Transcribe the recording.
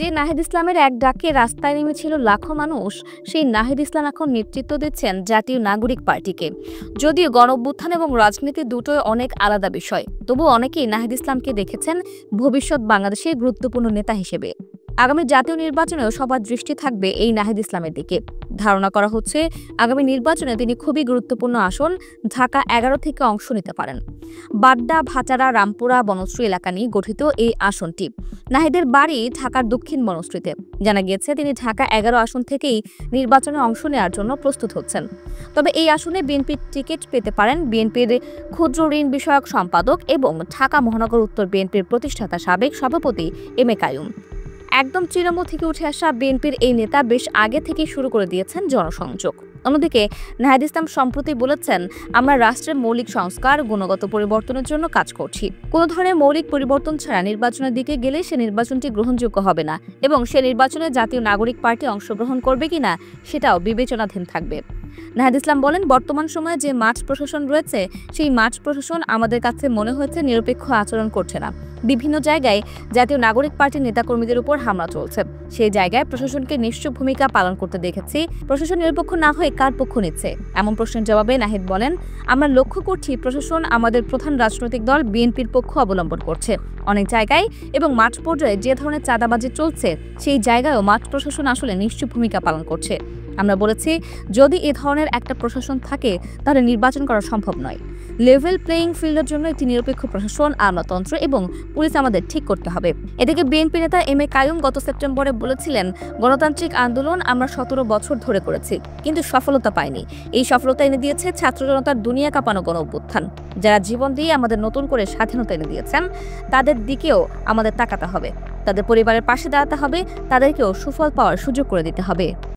যে নাহিদ ইসলামের এক ডাকে রাস্তায় নেমেছিল লাখো মানুষ, সেই নাহিদ ইসলাম এখন নেতৃত্ব দিচ্ছেন জাতীয় নাগরিক পার্টিকে। যদিও গণঅভ্যুত্থান এবং রাজনীতি দুটোই অনেক আলাদা বিষয়, তবু অনেকেই নাহিদ ইসলামকে দেখেছেন ভবিষ্যৎ বাংলাদেশের গুরুত্বপূর্ণ নেতা হিসেবে। আগামী জাতীয় নির্বাচনেও সবার দৃষ্টি থাকবে এই নাহিদ ইসলামের দিকে। ধারণা করা হচ্ছে আগামী নির্বাচনে তিনি খুবই গুরুত্বপূর্ণ আসন ঢাকা ১১ থেকে অংশ নিতে পারেন। বাড্ডা, ভাচারা, রামপুরা, বনশ্রী এলাকা নিয়ে গঠিত এই আসনটি। নাহিদের বাড়ি ঢাকার দক্ষিণ বনশ্রীতে। জানা গিয়েছে তিনি ঢাকা ১১ আসন থেকেই নির্বাচনে অংশ নেওয়ার জন্য প্রস্তুত হচ্ছেন। তবে এই আসনে বিএনপির টিকিট পেতে পারেন বিএনপির ক্ষুদ্র ঋণ বিষয়ক সম্পাদক এবং ঢাকা মহানগর উত্তর বিএনপির প্রতিষ্ঠাতা সাবেক সভাপতি এম এ কাইয়ুম। একদম তৃণমূল থেকে উঠে আসা বিএনপির এই নেতা বেশ আগে থেকেই শুরু করে দিয়েছেন জনসংযোগ। অন্যদিকে নাহিদ ইসলাম সম্প্রতি বলেছেন, আমরা রাষ্ট্রের মৌলিক সংস্কার, গুণগত পরিবর্তনের জন্য কাজ করছি। কোনো ধরনের মৌলিক পরিবর্তন ছাড়া নির্বাচনের দিকে গেলে সে নির্বাচনটি গ্রহণযোগ্য হবে না এবং সে নির্বাচনে জাতীয় নাগরিক পার্টি অংশগ্রহণ করবে কিনা সেটাও বিবেচনাধীন থাকবে। নাহিদ ইসলাম বলেন, বর্তমান সময়ে যে মাঠ প্রশাসন রয়েছে সেই মাঠ প্রশাসন আমাদের কাছে মনে হয়েছে নিরপেক্ষ আচরণ করছে না। বিভিন্ন জায়গায় জাতীয় নাগরিক পার্টির নেতাকর্মীদের উপর হামলা চলছে। সেই জায়গায় প্রশাসনকে নিশ্চুপ ভূমিকা পালন করতে দেখেছি। প্রশাসন নিরপেক্ষ না হয়ে কার পক্ষ নিচ্ছে? এমন প্রশ্নের জবাবে নাহিদ বলেন, আমরা লক্ষ্য করছি প্রশাসন আমাদের প্রধান রাজনৈতিক দল বিএনপির পক্ষ অবলম্বন করছে। অনেক জায়গায় এবং মাঠ পর্যায়ে যে ধরনের চাঁদাবাজি চলছে সেই জায়গায়ও মাঠ প্রশাসন আসলে নিশ্চুপ ভূমিকা পালন করছে। আমরা বলেছি যদি এ ধরনের একটা প্রশাসন থাকে তাহলে নির্বাচন করা সম্ভব নয়। লেভেল প্লেয়িং ফিল্ডের জন্য একটি নিরপেক্ষ প্রশাসন, আমলাতন্ত্র এবং পুলিশ আমাদের ঠিক করতে হবে। এদিকে বিএনপি নেতা এম এ কাইয়ুম গত সেপ্টেম্বরে বলেছিলেন, গণতান্ত্রিক আন্দোলন আমরা ১৭ বছর ধরে করেছি, কিন্তু সফলতা পাইনি। এই সফলতা এনে দিয়েছে ছাত্র জনতার দুনিয়া কাঁপানো গণঅভ্যুত্থান। যারা জীবন দিয়ে আমাদের নতুন করে স্বাধীনতা এনে দিয়েছেন তাদের দিকেও আমাদের তাকাতে হবে, তাদের পরিবারের পাশে দাঁড়াতে হবে, তাদেরকেও সুফল পাওয়ার সুযোগ করে দিতে হবে।